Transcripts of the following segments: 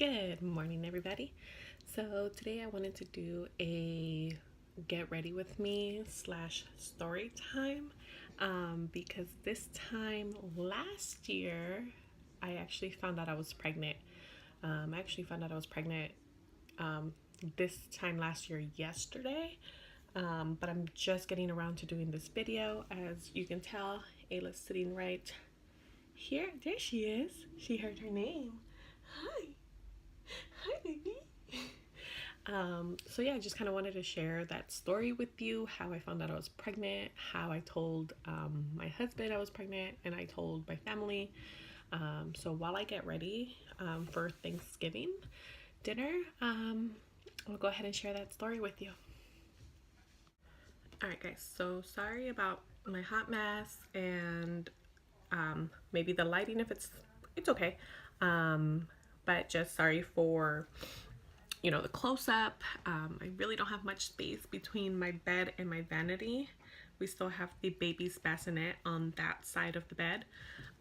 Good morning, everybody. So today I wanted to do a get ready with me slash story time because this time last year I actually found out I was pregnant. I actually found out I was pregnant this time last year yesterday, but I'm just getting around to doing this video. As you can tell, Ayla's sitting right here. There she is. She heard her name. Hi. Hi, baby. So yeah, I just kind of wanted to share that story with you, how I found out I was pregnant, how I told my husband I was pregnant, and I told my family. So while I get ready for Thanksgiving dinner, I'll go ahead and share that story with you. All right, guys, so sorry about my hot mess and maybe the lighting if it's okay. But just sorry for the close-up. I really don't have much space between my bed and my vanity. We still have the baby's bassinet on that side of the bed.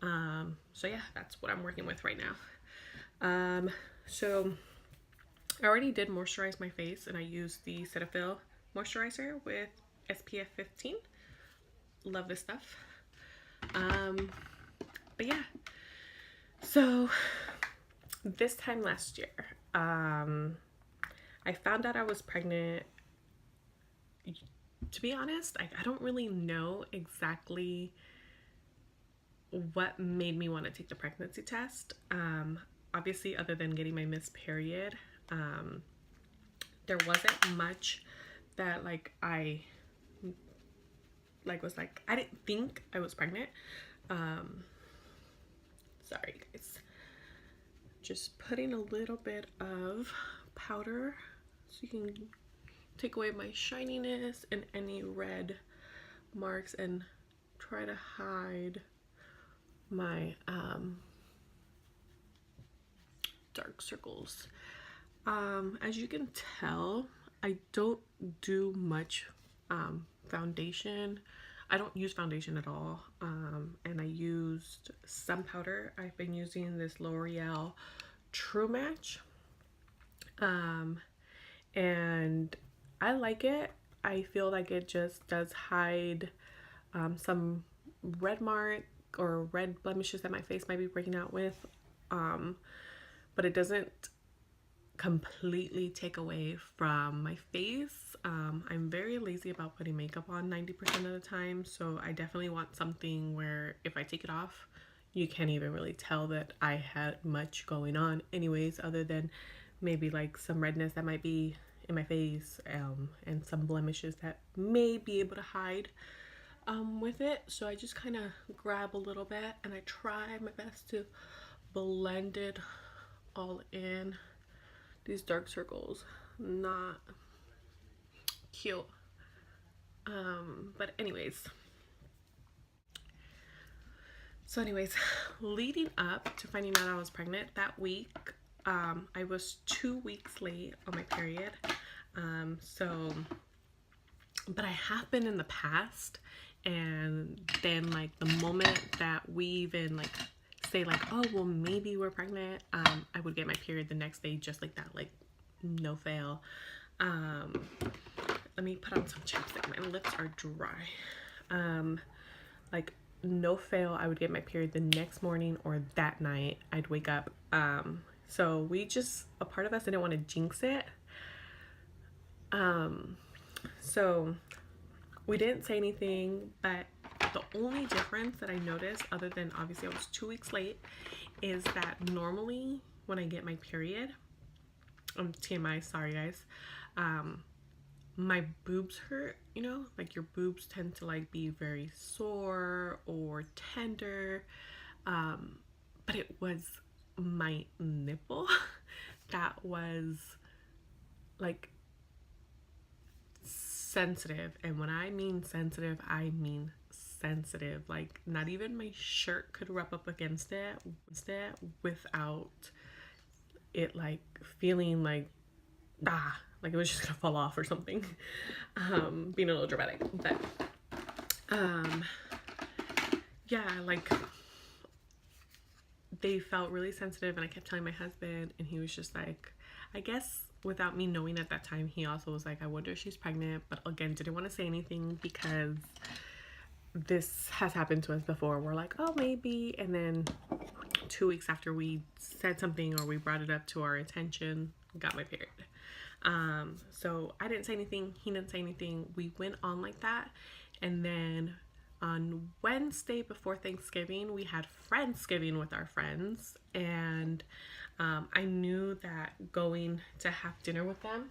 So yeah, that's what I'm working with right now. So I already did moisturize my face, and I used the Cetaphil moisturizer with SPF 15. Love this stuff. But yeah, so this time last year, I found out I was pregnant. To be honest, I don't really know exactly what made me want to take the pregnancy test. Obviously, other than getting my missed period, there wasn't much that I didn't think I was pregnant. Sorry guys, just putting a little bit of powder so you can take away my shininess and any red marks and try to hide my dark circles. As you can tell, I don't do much foundation. I don't use foundation at all, and I used some powder. I've been using this L'Oreal True Match, and I like it. I feel like it just does hide some red mark or red blemishes that my face might be breaking out with, but it doesn't completely take away from my face. I'm very lazy about putting makeup on 90% of the time, so I definitely want something where if I take it off, you can't even really tell that I had much going on anyways, other than maybe like some redness that might be in my face, and some blemishes that may be able to hide with it. So I just kind of grab a little bit and I try my best to blend it all in. These dark circles, not cute. But anyways, leading up to finding out I was pregnant that week, I was 2 weeks late on my period. But I have been in the past, and then the moment that we even say oh well maybe we're pregnant, I would get my period the next day just like that, no fail. Let me put on some chapstick, my lips are dry. No fail, I would get my period the next morning or that night. I'd wake up. So a part of us didn't want to jinx it. So we didn't say anything, but the only difference that I noticed, other than obviously I was 2 weeks late, is that normally when I get my period, TMI, sorry guys, my boobs hurt, your boobs tend to be very sore or tender, but it was my nipple that was sensitive. And when I mean sensitive, I mean sensitive. Not even my shirt could rub up against it without it feeling it was just gonna fall off or something. Being a little dramatic, but yeah, they felt really sensitive, and I kept telling my husband, and he was just like, I guess without me knowing at that time, he also was like, I wonder if she's pregnant, but again, didn't want to say anything because this has happened to us before. We're like, oh, maybe, and then 2 weeks after we said something or we brought it up to our attention, got my period. So I didn't say anything, he didn't say anything. We went on like that, and then on Wednesday before Thanksgiving, we had Friendsgiving with our friends, and I knew that going to have dinner with them,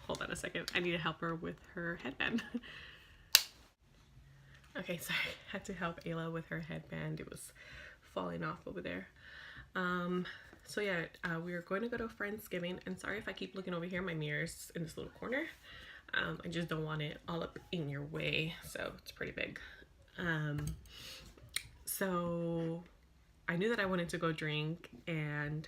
hold on a second, I need to help her with her headband. Okay, sorry, I had to help Ayla with her headband. It was falling off over there. So yeah, we were going to go to Friendsgiving, and sorry if I keep looking over here, my mirror's in this little corner. I just don't want it all up in your way, so it's pretty big. So I knew that I wanted to go drink, and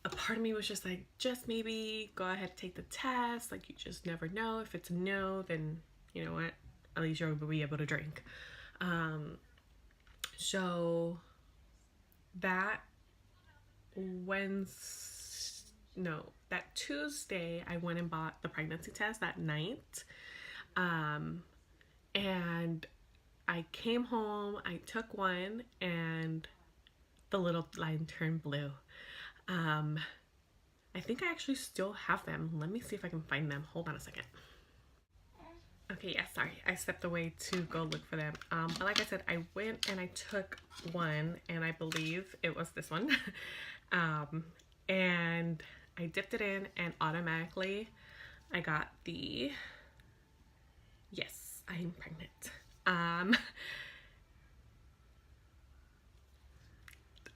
a part of me was just like, just maybe go ahead and take the test. Like, you just never know. If it's a no, then you know what, at least you'll be able to drink. So that that Tuesday, I went and bought the pregnancy test that night. And I came home, I took one, and the little line turned blue. I think I actually still have them. Let me see if I can find them. Hold on a second. Okay, yeah, sorry. I stepped away to go look for them. But like I said, I went and I took one, and I believe it was this one. And I dipped it in, and automatically I got the, yes, I am pregnant.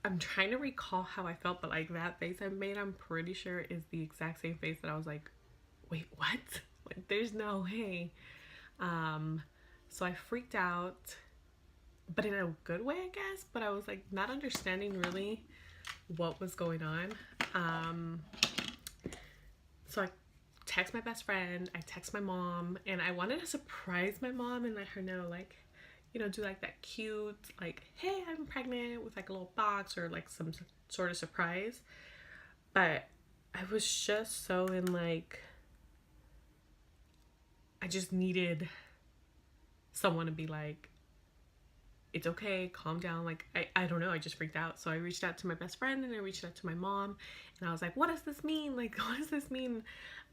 I'm trying to recall how I felt, but like that face I made, I'm pretty sure is the exact same face that I was like, wait, what? Like, there's no way. So I freaked out, but in a good way, I guess. But I was like not understanding really what was going on. So I text my best friend, I text my mom, and I wanted to surprise my mom and let her know, like, you know, do like that cute, like, hey, I'm pregnant, with like a little box or like some sort of surprise. But I was just so in like, I just needed someone to be like, it's okay, calm down. Like, I don't know, I just freaked out. So I reached out to my best friend, and I reached out to my mom, and I was like, what does this mean? Like, what does this mean?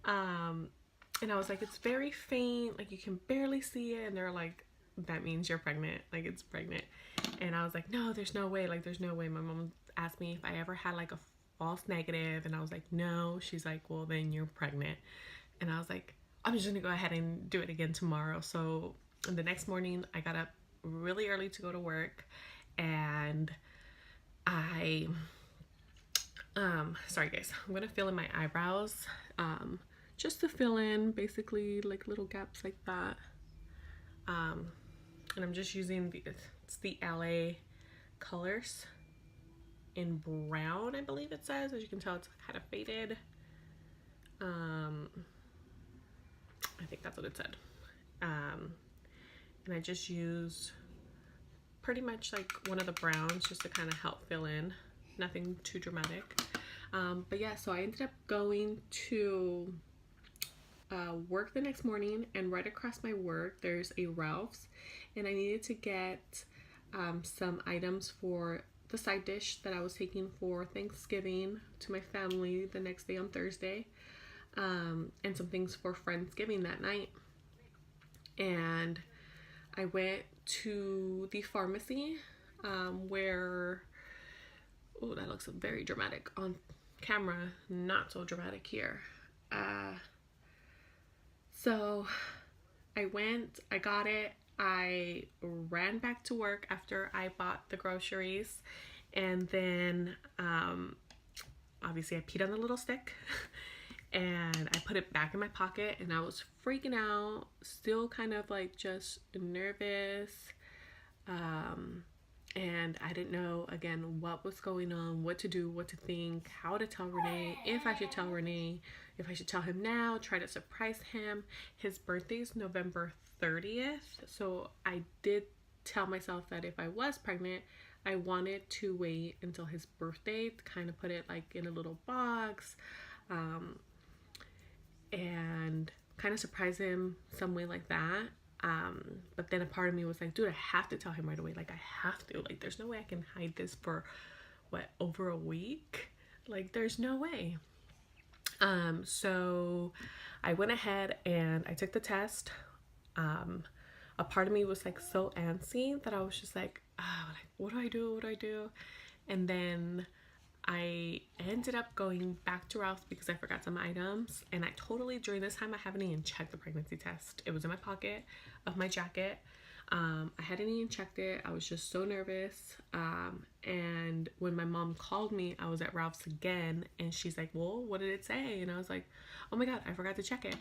And I was like, it's very faint, like you can barely see it. And they're like, that means you're pregnant, like it's pregnant. And I was like, no, there's no way, like there's no way. My mom asked me if I ever had like a false negative, and I was like, no. She's like, well, then you're pregnant. And I was like, I'm just gonna go ahead and do it again tomorrow. So the next morning I got up really early to go to work, and I sorry guys, I'm gonna fill in my eyebrows, just to fill in basically like little gaps like that. And I'm just using it's the LA colors in brown, I believe it says. As you can tell, it's kind of faded. I think that's what it said. And I just use pretty much like one of the browns just to kind of help fill in. Nothing too dramatic. But yeah, so I ended up going to work the next morning, and right across my work there's a Ralph's, and I needed to get some items for the side dish that I was taking for Thanksgiving to my family the next day on Thursday, and some things for Friendsgiving that night. And I went to the pharmacy, where, oh, that looks very dramatic on camera, not so dramatic here. So I went, I got it, I ran back to work after I bought the groceries, and then obviously I peed on the little stick and I put it back in my pocket, and I was freaking out, still kind of like just nervous, and I didn't know again what was going on, what to do, what to think, how to tell Renee, if I should tell Renee, if I should tell him now, try to surprise him. His birthday's November 30th, so I did tell myself that if I was pregnant, I wanted to wait until his birthday to kind of put it like in a little box, and kind of surprise him some way like that. But then a part of me was like, dude, I have to tell him right away. Like, I have to. Like, there's no way I can hide this for over a week. Like, there's no way. So I went ahead and I took the test. A part of me was like so antsy that I was just like, like, what do I do? What do I do? And then I ended up going back to Ralph's because I forgot some items. And I totally, during this time, I haven't even checked the pregnancy test. It was in my pocket of my jacket. I hadn't even checked it. I was just so nervous. And when my mom called me, I was at Ralph's again, and she's like, well, what did it say? And I was like, oh my God, I forgot to check it.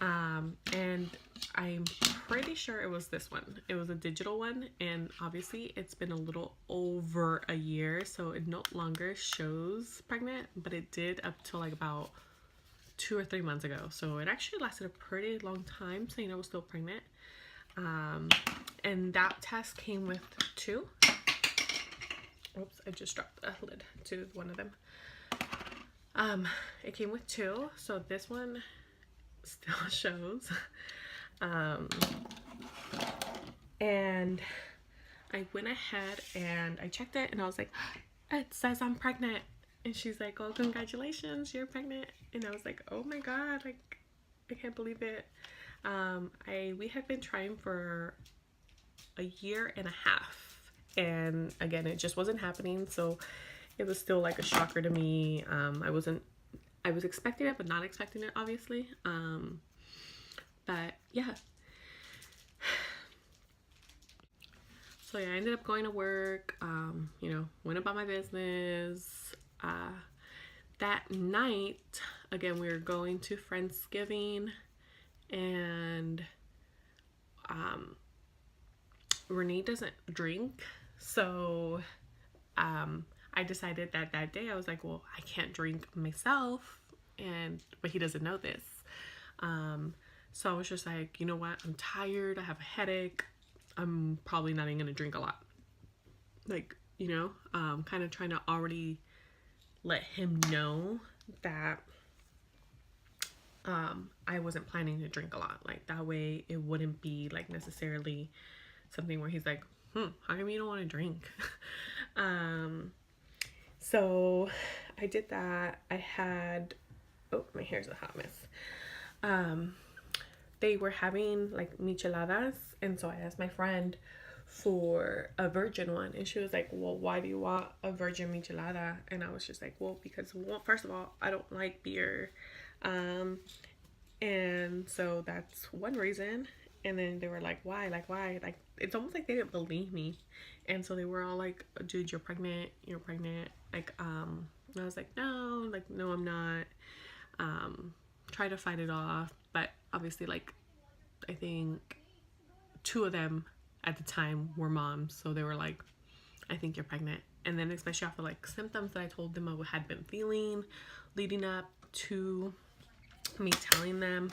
And I'm pretty sure it was this one. It was a digital one, and obviously it's been a little over a year, so it no longer shows pregnant, but it did up till like about 2 or 3 months ago. So it actually lasted a pretty long time saying I was still pregnant. And that test came with 2. Oops, I just dropped a lid to one of them. It came with 2, so this one still shows. And I went ahead and I checked it, and I was like, it says I'm pregnant. And she's like, oh, congratulations, you're pregnant. And I was like, oh my God, like, I can't believe it. We had been trying for a year and a half, and again, it just wasn't happening. So it was still like a shocker to me. I was expecting it, but not expecting it, obviously. But yeah. So yeah, I ended up going to work, went about my business. That night, again, we were going to Friendsgiving, and Renee doesn't drink, so I decided that day I was like, well, I can't drink myself, but he doesn't know this. So I was just like, you know what, I'm tired, I have a headache, I'm probably not even gonna drink a lot, like, kind of trying to already let him know that I wasn't planning to drink a lot. Like, that way it wouldn't be like necessarily something where he's like, how come you don't want to drink? So I did that. I had, oh, my hair's a hot mess. They were having like micheladas, and so I asked my friend for a virgin one, and she was like, well, why do you want a virgin michelada? And I was just like, well, because, well, first of all, I don't like beer, and so that's one reason. And then they were like, why? Like, it's almost like they didn't believe me. And so they were all like, dude, you're pregnant, like, and I was like, no, I'm not. Try to fight it off, but obviously, like, I think 2 of them at the time were moms, so they were like, I think you're pregnant. And then especially after like symptoms that I told them I had been feeling leading up to me telling them.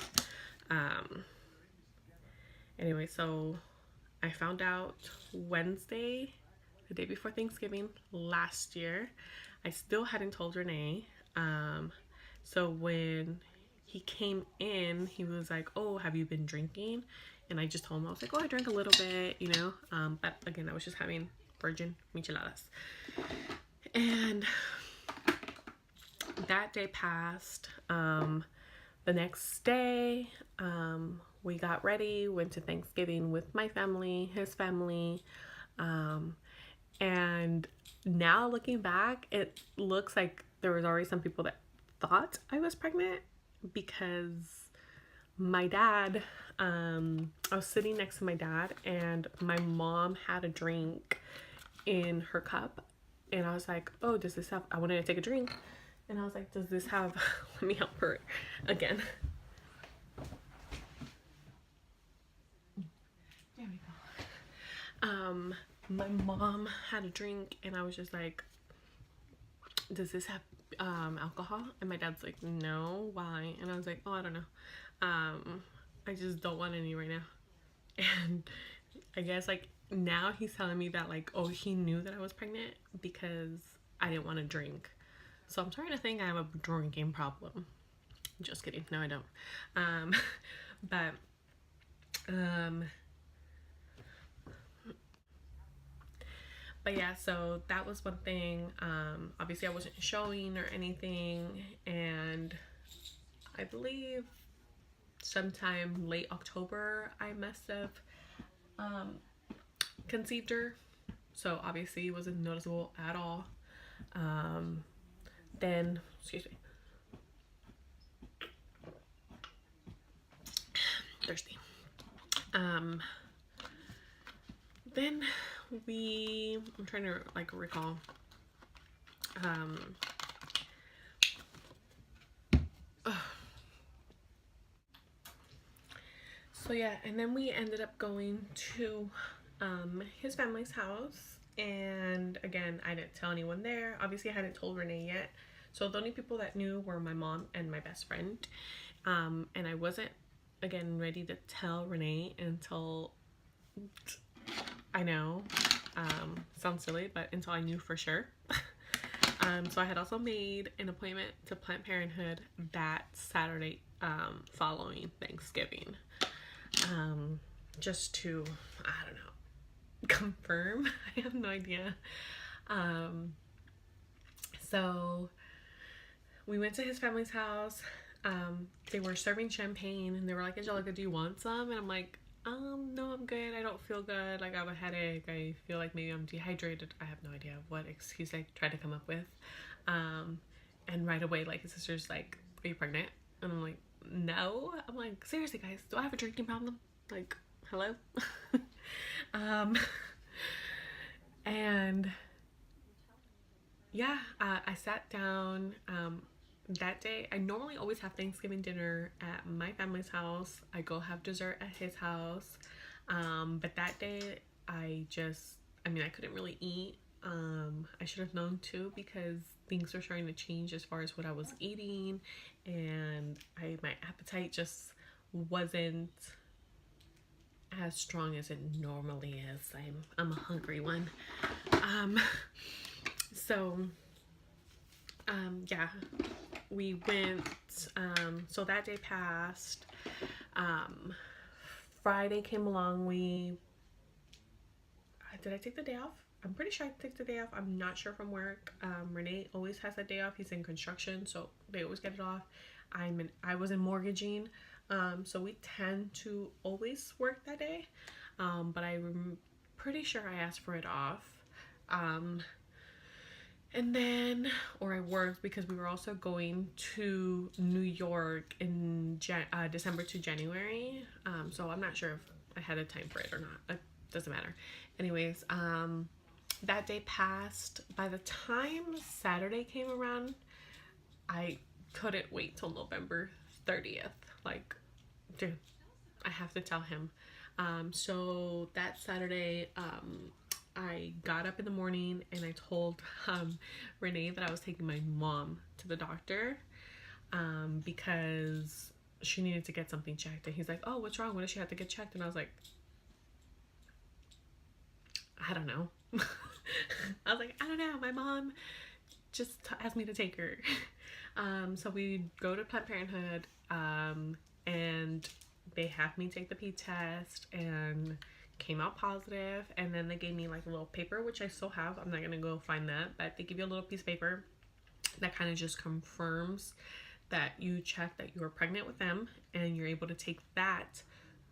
Anyway, so I found out Wednesday, the day before Thanksgiving last year. I still hadn't told Renee. So when he came in, he was like, oh, have you been drinking? And I just told him, I was like, oh, I drank a little bit, but again, I was just having virgin micheladas. And that day passed. The next day, we got ready, went to Thanksgiving with my family, his family. And now looking back, it looks like there was already some people that thought I was pregnant, because my dad, I was sitting next to my dad, and my mom had a drink in her cup, and I was like, oh, does this have, I wanted to take a drink, and I was like, does this have, let me help her again. There we go. My mom had a drink, and I was just like, does this have alcohol? And my dad's like, no, why? And I was like, oh, I don't know. I just don't want any right now. And I guess like now he's telling me that like, oh, he knew that I was pregnant because I didn't want to drink. So I'm starting to think I have a drinking problem. Just kidding. No, I don't. Um, but um, but yeah, so that was one thing. Obviously, I wasn't showing or anything, and I believe sometime late October I must have um, conceived her. So obviously, it wasn't noticeable at all. Um, then, excuse me, thirsty. Um, then I'm trying to like recall. Um, so yeah, and then we ended up going to his family's house, and again, I didn't tell anyone there. Obviously, I hadn't told Renee yet, so the only people that knew were my mom and my best friend. And I wasn't again ready to tell Renee until I know, sounds silly, but until I knew for sure. So I had also made an appointment to Planned Parenthood that Saturday following Thanksgiving, just to, I don't know, confirm. I have no idea. So we went to his family's house. They were serving champagne, and they were like, Angelica, do you want some? And I'm like, no, I'm good. I don't feel good. Like, I have a headache. I feel like maybe I'm dehydrated. I have no idea what excuse I tried to come up with. And right away, like, his sister's like, are you pregnant? And I'm like, no. I'm like, seriously, guys, do I have a drinking problem? Like, hello? And yeah, I sat down. That day, I normally always have Thanksgiving dinner at my family's house. I go have dessert at his house. But that day, I couldn't really eat. I should have known too, because things were starting to change as far as what I was eating, and my appetite just wasn't as strong as it normally is. I'm a hungry one. So yeah, we went. So that day passed. Friday came along. Did I take the day off? I'm pretty sure I took the day off. I'm not sure from work. Renee always has a day off. He's in construction, so they always get it off. I was in mortgaging, so we tend to always work that day. But I'm pretty sure I asked for it off. And then, or I worked because we were also going to New York in December to January. So I'm not sure if I had a time for it or not. It doesn't matter. Anyways, that day passed. By the time Saturday came around, I couldn't wait till November 30th. Like, dude, I have to tell him. So that Saturday, I got up in the morning and I told Renee that I was taking my mom to the doctor because she needed to get something checked. And he's like, oh, what's wrong? What does she have to get checked? And I was like, I don't know. I was like, I don't know. My mom just asked me to take her. So we go to Planned Parenthood, and they have me take the pee test, and came out positive. And then they gave me like a little paper, which I still have. I'm not gonna go find that, but they give you a little piece of paper that kind of just confirms that you checked that you were pregnant with them, and you're able to take that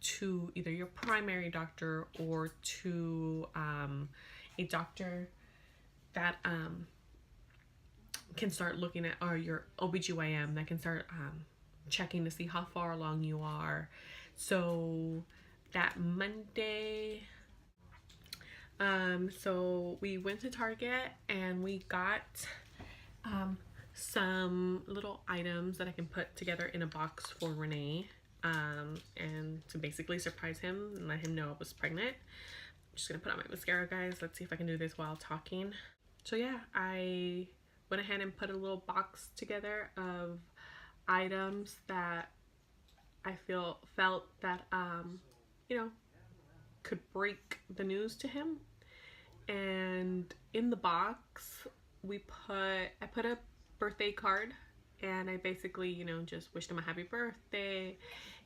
to either your primary doctor or to a doctor that can start looking at, or your OBGYN that can start checking to see how far along you are. So that Monday, so we went to Target and we got some little items that I can put together in a box for Renee, and to basically surprise him and let him know I was pregnant. I'm just gonna put on my mascara, guys. Let's see if I can do this while talking. So yeah, I went ahead and put a little box together of items that I felt that you know, could break the news to him. And in the box, I put a birthday card, and I basically, you know, just wished him a happy birthday.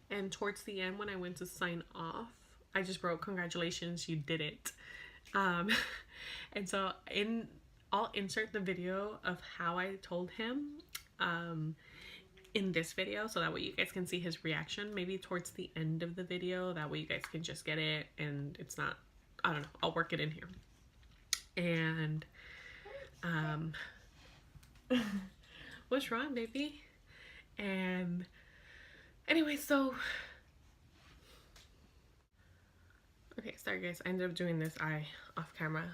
And towards the end, when I went to sign off, I just wrote, "Congratulations, you did it." Um, and so I'll insert the video of how I told him in this video, so that way you guys can see his reaction, maybe towards the end of the video. That way you guys can just get it, and it's not, I don't know, I'll work it in here. And what's wrong, baby? And anyway, so okay, sorry guys, I ended up doing this eye off camera,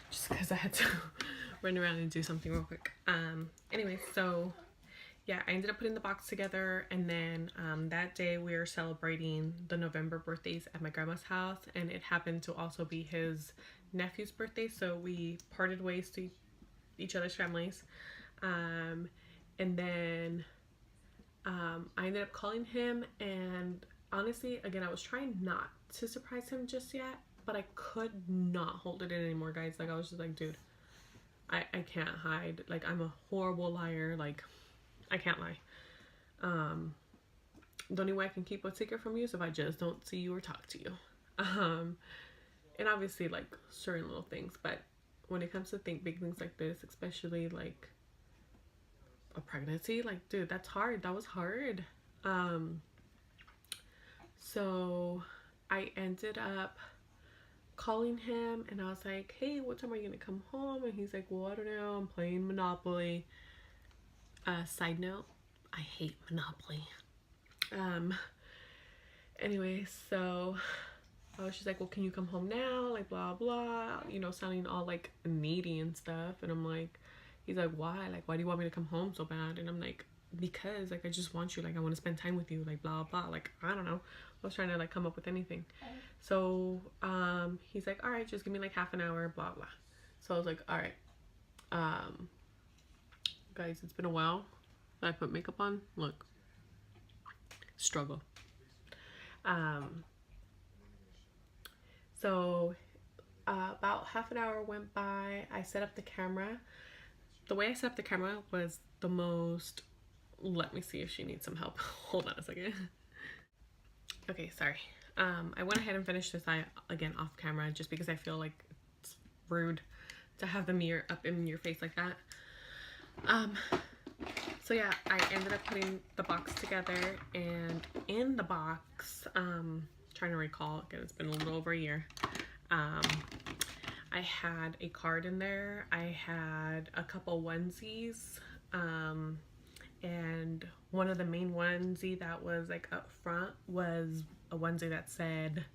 just because I had to run around and do something real quick. Anyway, so yeah, I ended up putting the box together, and then that day we were celebrating the November birthdays at my grandma's house, and it happened to also be his nephew's birthday, so we parted ways to each other's families. And then I ended up calling him, and honestly, again, I was trying not to surprise him just yet, but I could not hold it in anymore, guys. Like, I was just like, dude, I can't hide. Like, I'm a horrible liar. Like, I can't lie. The only way I can keep a secret from you is if I just don't see you or talk to you. And obviously, like, certain little things, but when it comes to big things like this, especially like a pregnancy, like, dude, that's hard. That was hard. So I ended up calling him, and I was like, "Hey, what time are you gonna come home?" And he's like, "Well, I don't know, I'm playing Monopoly." Side note, I hate Monopoly. Anyway, so I was just like, "Well, can you come home now?" Like, blah blah, you know, sounding all like needy and stuff. And I'm like, he's like, "Why? Like, why do you want me to come home so bad?" And I'm like, "Because, like, I just want you. Like, I want to spend time with you. Like, blah blah." Like, I don't know. I was trying to like come up with anything. So he's like, "All right, just give me like half an hour, blah blah." So I was like, "All right, guys, it's been a while that I put makeup on. Look, struggle." So about half an hour went by. I set up the camera. The way I set up the camera was the most, let me see if she needs some help. Hold on a second. Okay, sorry. I went ahead and finished this eye again off camera, just because I feel like it's rude to have the mirror up in your face like that. So yeah, I ended up putting the box together, and in the box, trying to recall, again, it's been a little over a year. I had a card in there. I had a couple onesies, and one of the main onesie that was like up front was a onesie that said,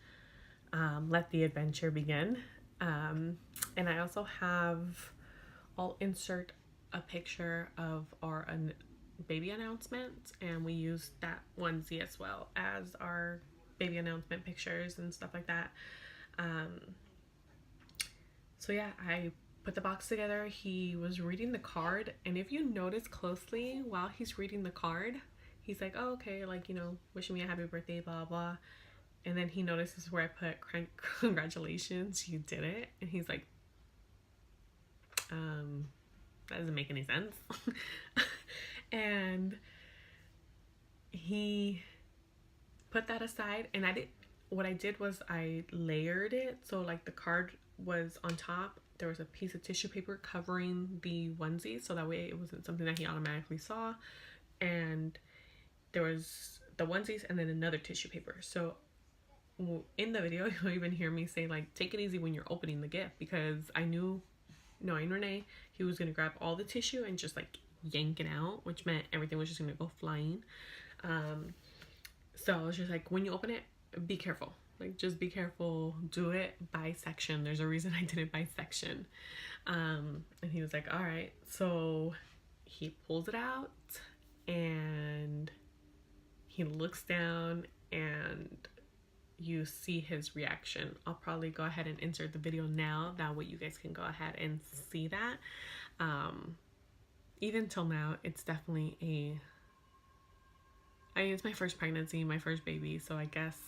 "Let the adventure begin." And I also have, I'll insert a picture of our baby announcement, and we used that onesie as well as our baby announcement pictures and stuff like that. So yeah, I put the box together. He was reading the card, and if you notice closely, while he's reading the card, he's like, "Oh, okay, like, you know, wishing me a happy birthday, blah blah." And then he notices where I put "Congratulations, you did it." And he's like, that doesn't make any sense. And he put that aside, and what I did was I layered it. So like the card was on top, there was a piece of tissue paper covering the onesie, so that way it wasn't something that he automatically saw. And there was the onesies and then another tissue paper. So in the video, you'll even hear me say, like, "Take it easy when you're opening the gift," because I knew, knowing Renee, he was gonna grab all the tissue and just like yank it out, which meant everything was just gonna go flying. So I was just like, when you open it, be careful. Like, just be careful. Do it by section. There's a reason I did it by section. And he was like, "All right." So he pulls it out, and he looks down, and you see his reaction. I'll probably go ahead and insert the video now, that way you guys can go ahead and see that. Even till now, it's definitely it's my first pregnancy, my first baby, so I guess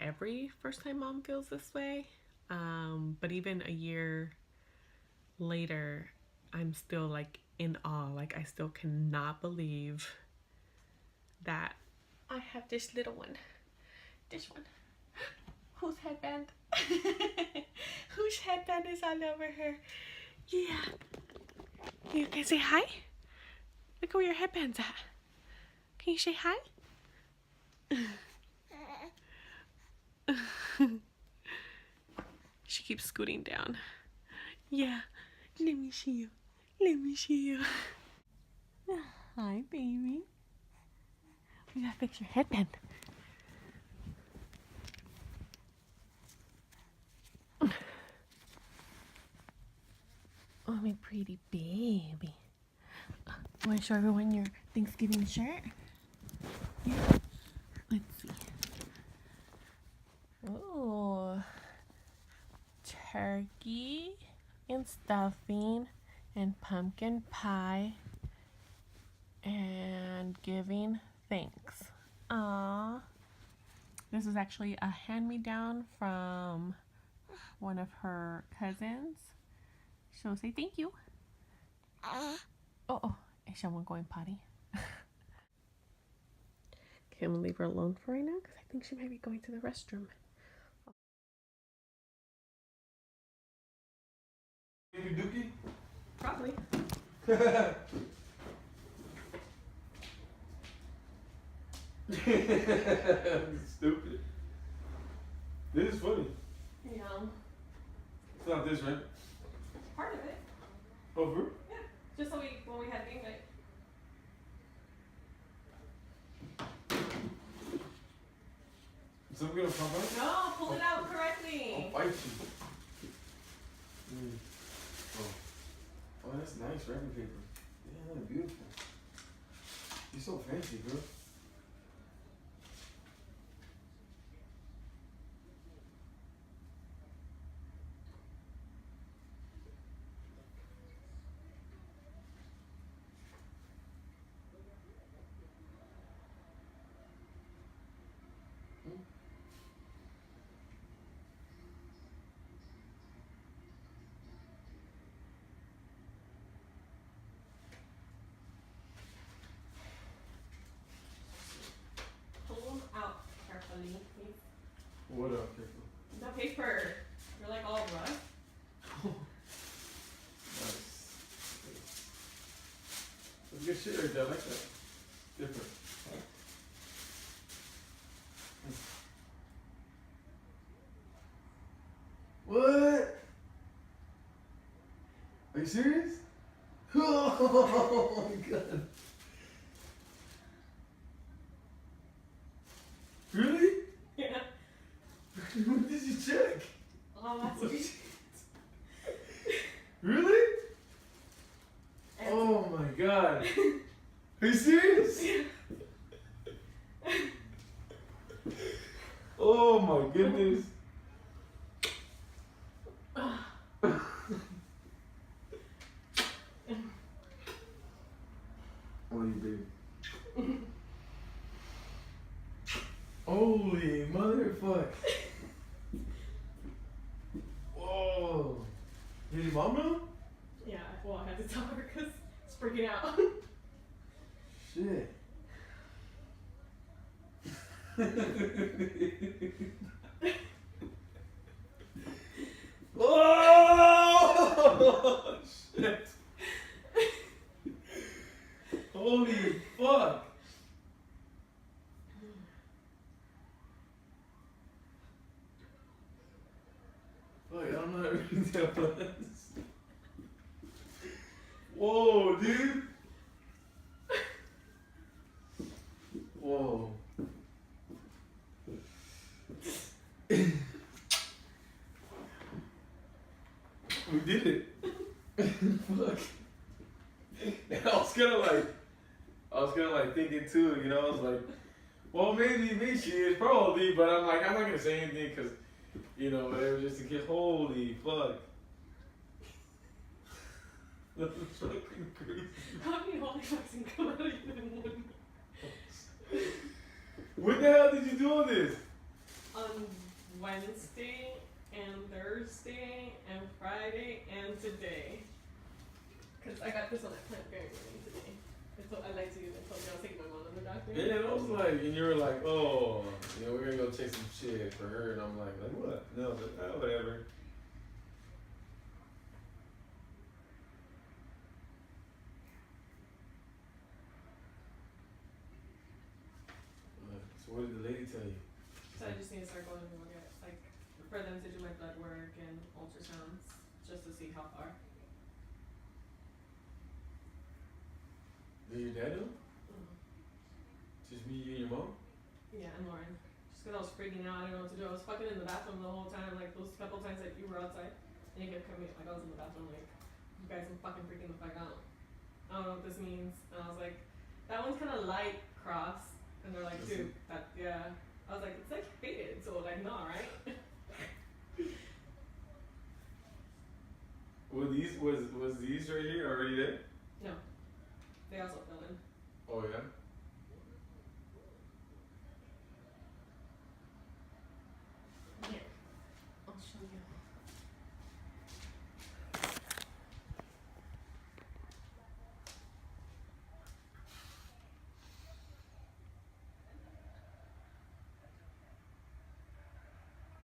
every first time mom feels this way. But even a year later, I'm still like in awe. Like I still cannot believe that I have this little one. This one. Whose headband? Whose headband is all over her? Yeah. You can say hi? Look where your headband's at. Can you say hi? She keeps scooting down. Yeah. Let me see you. Let me see you. Hi, baby. We gotta fix your headband. Oh, my pretty baby. Want to show everyone your Thanksgiving shirt? Yeah. Let's see. Oh, turkey and stuffing and pumpkin pie and giving thanks. Aww. This is actually a hand-me-down from one of her cousins. So say thank you. Oh, is someone going potty? Okay, I'm gonna leave her alone for right now because I think she might be going to the restroom. Dookie? Probably. Stupid. This is funny. Yeah. It's not this, right? Part of it. Over? Yeah. Just so when we had game night. So we're gonna pump out? No, pull it out correctly. I'll fight you. Oh, that's nice wrapping paper. Yeah, that's beautiful. You're so fancy, girl. Pull them out carefully, please. What up, careful? The paper. You're like all rough. Nice. That's good shit right there. I like that. Different. What? Are you serious? Oh my god. Really? Yeah. What did you check? Oh, that's what you Really? Oh my god. Are you serious? Oh my goodness. What are you doing? Holy motherfuck. Whoa. Did your mom know? Yeah, well, I had to tell her because it's freaking out. Shit. Oh shit. Holy fuck. Fuck, I don't know how to read that was. Whoa, dude. Whoa. We did it. Fuck. And I was kinda like thinking too, you know, I was like, well, maybe she is, probably, but I'm like, I'm not gonna say anything because, you know, whatever, just to get, holy fuck. That's fucking crazy. How many holy fucks can come out of you in one? When the hell did you do all this? On Wednesday and Thursday and Friday and today. Cause I got this one at Plant Very early today. I lied to you and told you I was taking my mom to the doctor. Yeah, and I was like, and you were like, oh, you know, we're gonna go check some shit for her, and I'm like what? No, but whatever. So what did the lady tell you? So I just need to start going and look at, like, for them to do my blood work and ultrasounds, just to see how far. Did your dad do? Just me, you, and your mom? Yeah, and Lauren. Just because I was freaking out, I didn't know what to do. I was fucking in the bathroom the whole time, like those couple times that you were outside, and you kept coming, like I was in the bathroom, like, you guys are fucking freaking the fuck out. I don't know what this means. And I was like, that one's kind of light cross. And they're like, dude, that, yeah. I was like, it's like faded, so like, no, right? Was these right here already there? No. They also fill in. Oh yeah?